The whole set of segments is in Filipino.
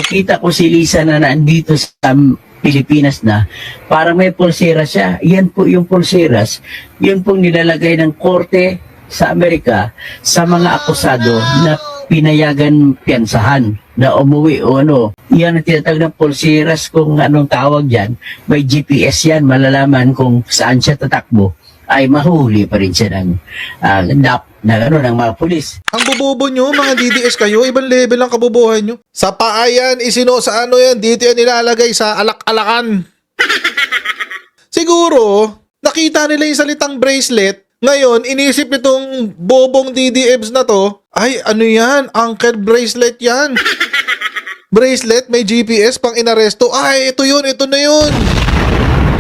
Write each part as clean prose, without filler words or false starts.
nakita ko si Lisa na nandito sa Pilipinas na, para may pulsera siya. Yan po yung pulseras, yun pong nilalagay ng korte sa Amerika sa mga akusado na pinayagan piyansahan na umuwi o ano. Yan ang tinatawag ng pulseras, kung anong tawag dyan. May GPS yan, malalaman kung saan siya tatakbo, ay mahuli pa rin siya ng ng mga pulis. Ang bobobo nyo, mga DDS kayo, ibang level ang kabobohan nyo. Sa paa yan, sa ano yan, dito yan nilalagay sa alak-alakan. Siguro, nakita nila yung salitang bracelet, ngayon, inisip itong bobong DDMs na to, ay ano yan, ankle bracelet yan. Bracelet, may GPS pang inaresto, ay ito yun, ito na yun.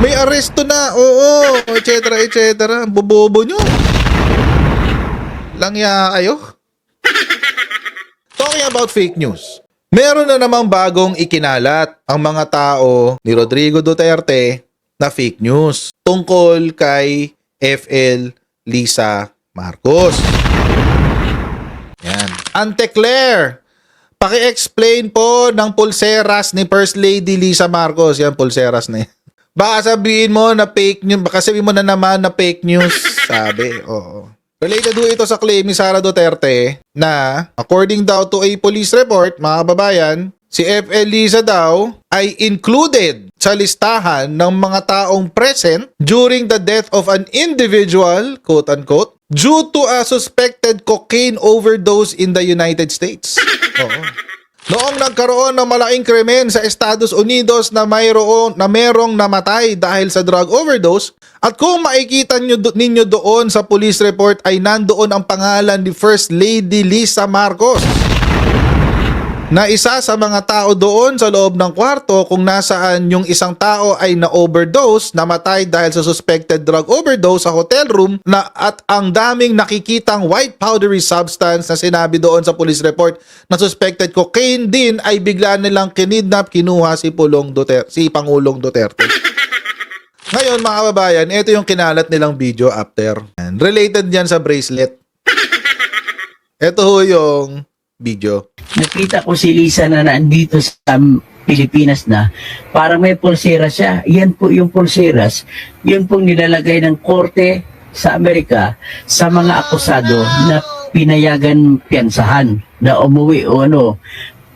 May aresto na, oo, etc. Bobobo nyo. Langya kayo. Talking about fake news. Meron na namang bagong ikinalat ang mga tao ni Rodrigo Duterte na fake news tungkol kay FL Lisa Marcos. Yan. Ante Claire, paki-explain po ng pulseras ni First Lady Lisa Marcos. Yan, pulseras na yan. Baka sabihin mo na fake news, baka sabihin mo na naman na fake news. Sabi, oo. Related ito sa claim ni Sara Duterte na according daw to a police report, mga kababayan, si FL Lisa daw ay included sa listahan ng mga taong present during the death of an individual, quote-unquote, due to a suspected cocaine overdose in the United States. Oo. Noong nagkaroon ng malaking krimen sa Estados Unidos na merong namatay dahil sa drug overdose, at kung makikita ninyo doon sa police report ay nandoon ang pangalan ni First Lady Lisa Marcos, na isa sa mga tao doon sa loob ng kwarto kung nasaan yung isang tao ay na-overdose, namatay dahil sa suspected drug overdose sa hotel room at ang daming nakikitang white powdery substance na sinabi doon sa police report na suspected cocaine din, ay bigla nilang kinidnap, kinuha si Pangulong Duterte. Ngayon mga kababayan, ito yung kinalat nilang video after. Related yan sa bracelet. Ito yung video. Nakita ko si Lisa na nandito sa Pilipinas na, para may pulsera siya. Yan po yung pulseras, yun pong nilalagay ng korte sa Amerika sa mga akusado na pinayagan piyansahan na umuwi o ano.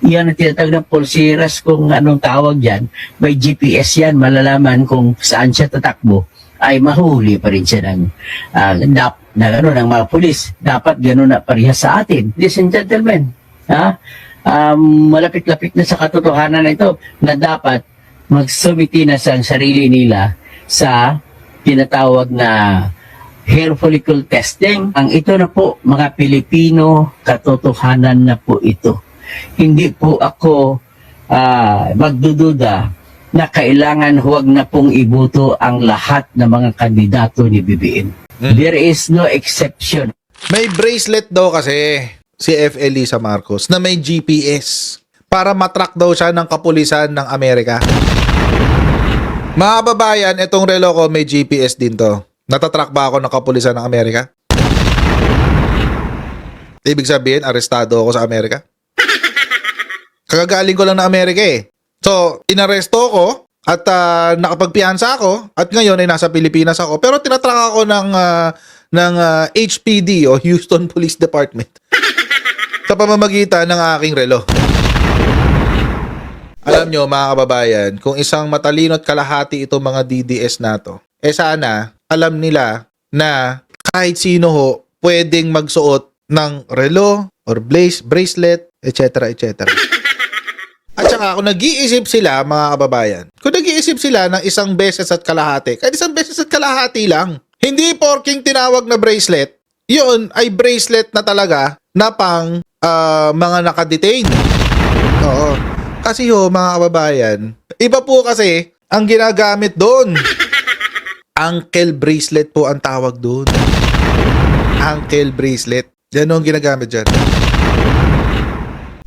Yan ang tinatawag ng pulseras, kung anong tawag dyan. May GPS yan, malalaman kung saan siya tatakbo, ay mahuli pa rin siya ng mga pulis. Dapat gano'n na parehas sa atin. Ladies and gentlemen, malapit-lapit na sa katotohanan na ito, na dapat magsumiti na sa sarili nila sa tinatawag na hair follicle testing. Ang ito na po, mga Pilipino, katotohanan na po ito. Hindi po ako magdududa na kailangan huwag na pong ibuto ang lahat ng mga kandidato ni BBM. There is no exception. May bracelet daw kasi si FL Lisa Marcos na may GPS para matrack daw siya ng kapulisan ng Amerika. Mga kababayan, itong relo ko may GPS din to. Natatrack ba ako ng kapulisan ng Amerika? Ibig sabihin, arestado ako sa Amerika? Kagagaling ko lang na Amerika eh. So, inaresto ko at nakapagpiyansa ako at ngayon ay nasa Pilipinas ako. Pero tinatrack ako ng HPD o Houston Police Department sa pamamagitan ng aking relo. Alam nyo mga kababayan, kung isang matalino at kalahati itong mga DDS na to, sana alam nila na kahit sino ho pwedeng magsuot ng relo or bracelet, etc. At saka kung nag-iisip sila mga kababayan, kung nag-iisip sila ng isang beses at kalahati, kahit isang beses at kalahati lang, hindi porking tinawag na bracelet, yun ay bracelet na talaga na pang mga nakadetain. Oo. Kasi mga kababayan, iba po kasi ang ginagamit doon. Ankle bracelet po ang tawag doon. Ankle bracelet. Yan ang ginagamit dyan.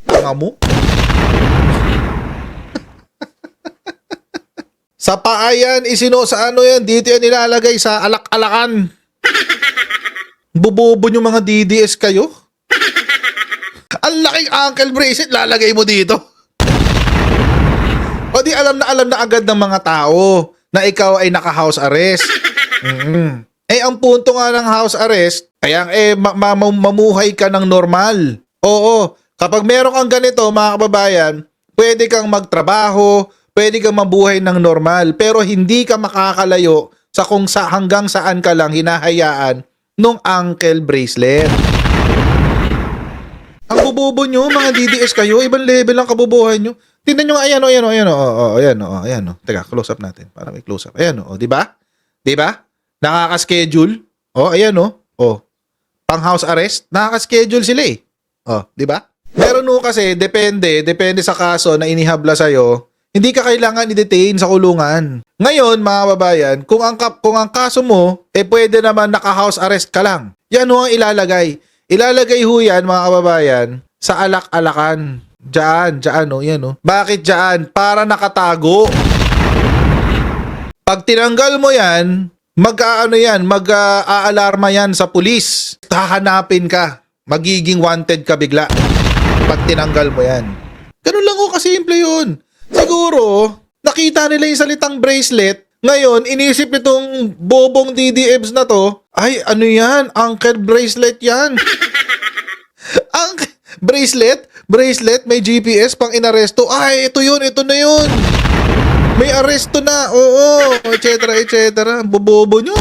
Tanga mo? Sa paa yan, sa ano yan, dito yan nilalagay sa alak-alakan. Bobobo nyo mga DDS kayo. Ang laking ankle bracelet, lalagay mo dito. O di alam na agad ng mga tao na ikaw ay naka-house arrest. Mm. Eh, ang punto nga ng house arrest, kaya mamuhay ka ng normal. Oo, kapag meron kang ganito, mga kababayan, pwede kang magtrabaho, pwede kang mabuhay ng normal, pero hindi ka makakalayo sa kung hanggang saan ka lang hinahayaan nung ankle bracelet. Ang bubobo nyo, mga DDS kayo, ibang level ang kabubuhay nyo. Tingnan nyo nga, ayan o. Teka, close up natin, para may close up. Ayan o, di ba? Di ba? Nakaka-schedule. Ayan o. Pang house arrest, nakaka-schedule sila eh. Di ba? Meron o kasi, depende sa kaso na inihabla sa'yo, hindi ka kailangan i-detain sa kulungan. Ngayon, mga babayan, kung ang kaso mo, pwede naman naka-house arrest ka lang. Yan ho ang ilalagay. Ilalagay ho yan, mga kababayan, sa alak-alakan. Diyan, yan o. Bakit diyan? Para nakatago. Pag tinanggal mo yan, mag-aalarma yan sa pulis. Hahanapin ka. Magiging wanted ka bigla. Pag tinanggal mo yan. Ganun lang ho kasimple yun. Siguro, nakita nila yung salitang bracelet. Ngayon, inisip itong bobong DDEBs na to, ay, ano yan? Ankle bracelet yan. Bracelet, may GPS pang inaresto. Ay, ito na yun. May aresto na. Oo, etc. Bobobo nyo.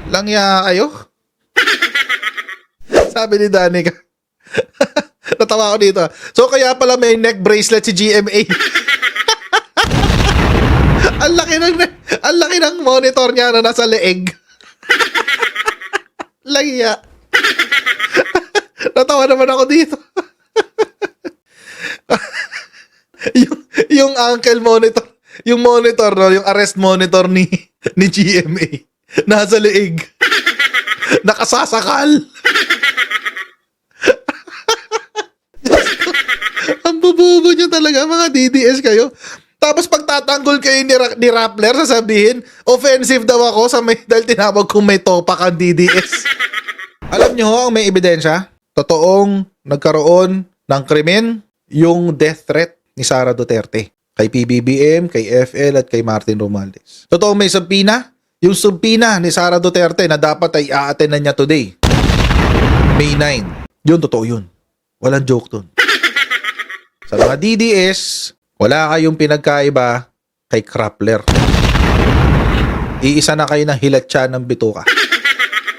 Langya kayo. Sabi ni Danica. Natawa ko dito. So, kaya pala may neck bracelet si GMA. Ang laki ng monitor niya na nasa leeg. Langya. Natawa naman ako dito. yung ankle monitor, yung monitor, no, yung arrest monitor ni GMA. Nasa leeg. Nakasasakal. Ang bububo nyo talaga, mga DDS kayo. Tapos pagtatanggol kayo ni Rappler, sasabihin, offensive daw ako dahil tinawag kong may topak ang DDS. Alam nyo ang may ebidensya? Totoong nagkaroon ng krimen yung death threat ni Sara Duterte kay PBBM, kay FL at kay Martin Romualdez. Totoong may subpina, yung subpina ni Sara Duterte na dapat ay a-attend na niya today. May 9. Yun, totoo yun. Walang joke dun. Sa mga DDS, wala kayong pinagkaiba kay Krappler. Iisa na kayo ng hilatsa ng bituka.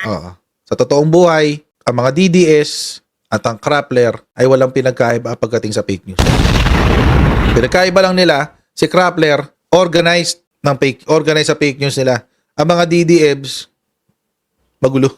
Oo. Sa totoong buhay, ang mga DDS at ang Krappler ay walang pinagkaiba pagdating sa fake news. Pinagkaiba lang nila, si Krappler organized sa fake news nila. Ang mga DDEBs, magulo.